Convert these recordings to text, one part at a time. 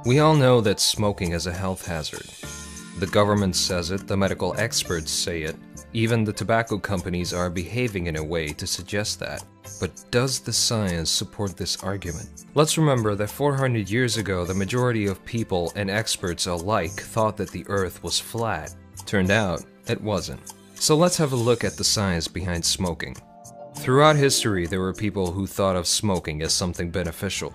We all know that smoking is a health hazard. The government says it, the medical experts say it, even the tobacco companies are behaving in a way to suggest that. But does the science support this argument? Let's remember that 400 years ago, the majority of people and experts alike thought that the Earth was flat. Turned out, it wasn't. So let's have a look at the science behind smoking. Throughout history, there were people who thought of smoking as something beneficial,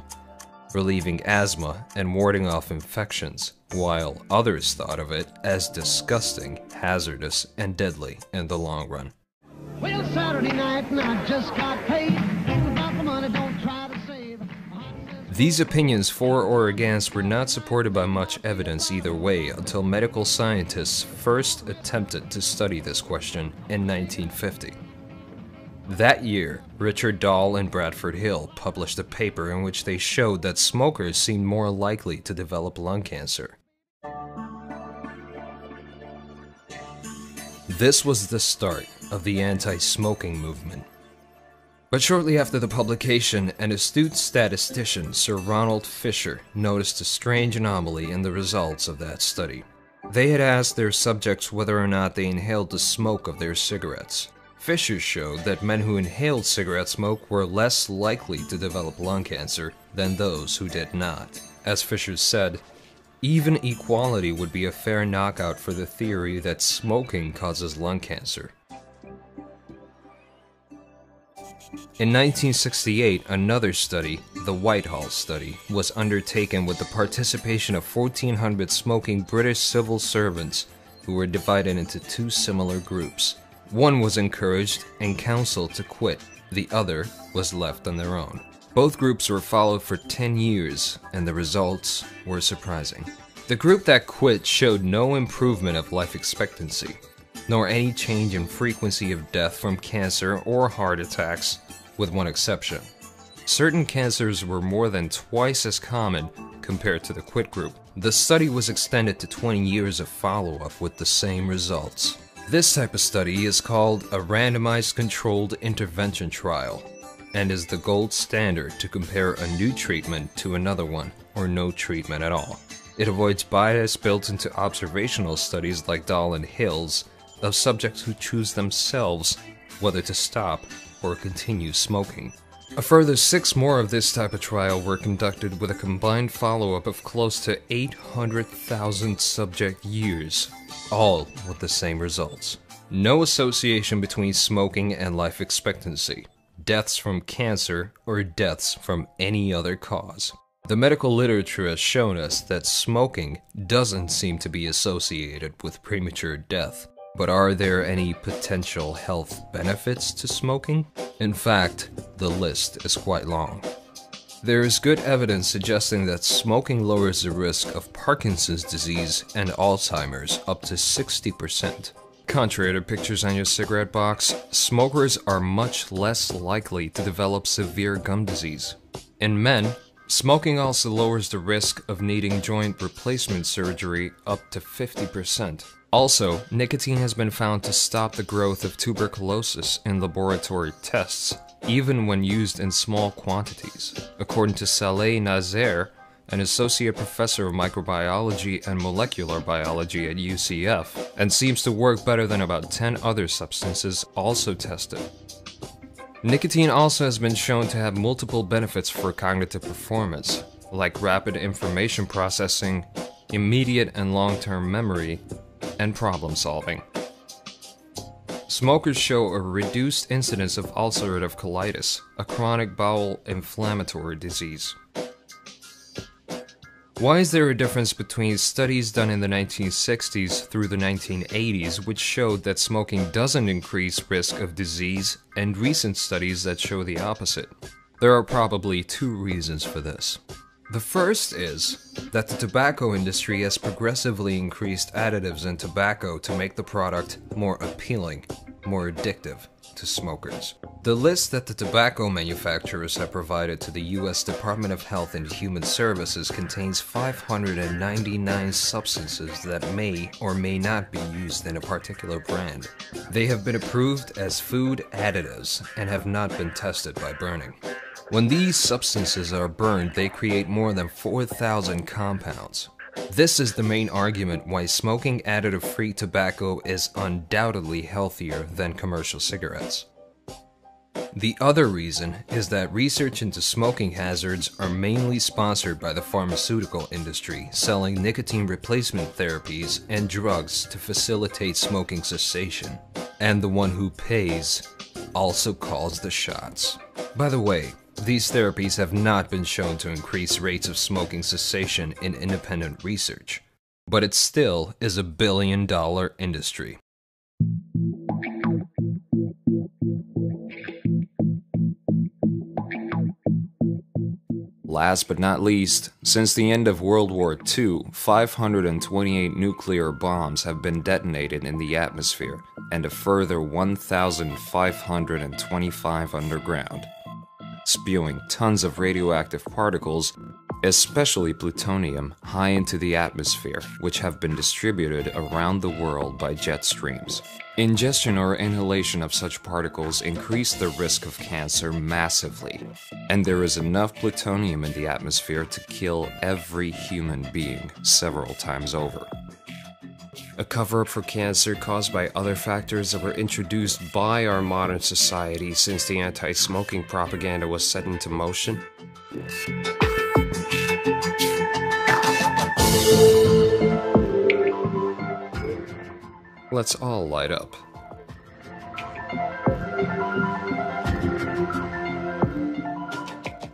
relieving asthma and warding off infections, while others thought of it as disgusting, hazardous, and deadly in the long run. Well, Saturday night and I just got paid. About the money, don't try to save. These opinions for or against were not supported by much evidence either way until medical scientists first attempted to study this question in 1950. That year, Richard Dahl and Bradford Hill published a paper in which they showed that smokers seemed more likely to develop lung cancer. This was the start of the anti-smoking movement. But shortly after the publication, an astute statistician, Sir Ronald Fisher, noticed a strange anomaly in the results of that study. They had asked their subjects whether or not they inhaled the smoke of their cigarettes. Fisher showed that men who inhaled cigarette smoke were less likely to develop lung cancer than those who did not. As Fisher said, even equality would be a fair knockout for the theory that smoking causes lung cancer. In 1968, another study, the Whitehall study, was undertaken with the participation of 1,400 smoking British civil servants who were divided into two similar groups. One was encouraged and counseled to quit, the other was left on their own. Both groups were followed for 10 years, and the results were surprising. The group that quit showed no improvement of life expectancy, nor any change in frequency of death from cancer or heart attacks, with one exception. Certain cancers were more than twice as common compared to the quit group. The study was extended to 20 years of follow-up with the same results. This type of study is called a randomized controlled intervention trial, and is the gold standard to compare a new treatment to another one, or no treatment at all. It avoids bias built into observational studies like Dahl and Hill's of subjects who choose themselves whether to stop or continue smoking. A further 6 more of this type of trial were conducted with a combined follow-up of close to 800,000 subject years, all with the same results. No association between smoking and life expectancy, deaths from cancer, or deaths from any other cause. The medical literature has shown us that smoking doesn't seem to be associated with premature death. But are there any potential health benefits to smoking? In fact, the list is quite long. There is good evidence suggesting that smoking lowers the risk of Parkinson's disease and Alzheimer's up to 60%. Contrary to pictures on your cigarette box, smokers are much less likely to develop severe gum disease. In men, smoking also lowers the risk of needing joint replacement surgery up to 50%. Also, nicotine has been found to stop the growth of tuberculosis in laboratory tests, even when used in small quantities, according to Saleh Nazer, an associate professor of microbiology and molecular biology at UCF, and seems to work better than about 10 other substances also tested. Nicotine also has been shown to have multiple benefits for cognitive performance, like rapid information processing, immediate and long-term memory, and problem solving. Smokers show a reduced incidence of ulcerative colitis, a chronic bowel inflammatory disease. Why is there a difference between studies done in the 1960s through the 1980s which showed that smoking doesn't increase risk of disease and recent studies that show the opposite? There are probably two reasons for this. The first is that the tobacco industry has progressively increased additives in tobacco to make the product more appealing, more addictive to smokers. The list that the tobacco manufacturers have provided to the U.S. Department of Health and Human Services contains 599 substances that may or may not be used in a particular brand. They have been approved as food additives and have not been tested by burning. When these substances are burned, they create more than 4,000 compounds. This is the main argument why smoking additive-free tobacco is undoubtedly healthier than commercial cigarettes. The other reason is that research into smoking hazards are mainly sponsored by the pharmaceutical industry, selling nicotine replacement therapies and drugs to facilitate smoking cessation. And the one who pays also calls the shots. By the way, these therapies have not been shown to increase rates of smoking cessation in independent research, but it still is a billion-dollar industry. Last but not least, since the end of World War II, 528 nuclear bombs have been detonated in the atmosphere, and a further 1,525 underground, spewing tons of radioactive particles, especially plutonium, high into the atmosphere, which have been distributed around the world by jet streams. Ingestion or inhalation of such particles increase the risk of cancer massively, and there is enough plutonium in the atmosphere to kill every human being several times over. A cover-up for cancer caused by other factors that were introduced by our modern society since the anti-smoking propaganda was set into motion? Let's all light up.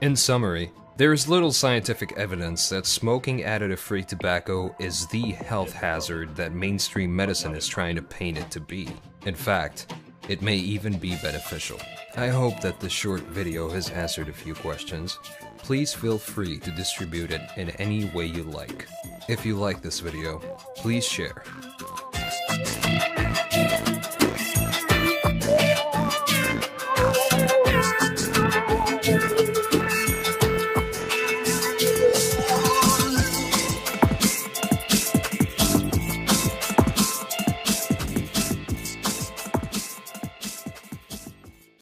In summary, there is little scientific evidence that smoking additive-free tobacco is the health hazard that mainstream medicine is trying to paint it to be. In fact, it may even be beneficial. I hope that this short video has answered a few questions. Please feel free to distribute it in any way you like. If you like this video, please share.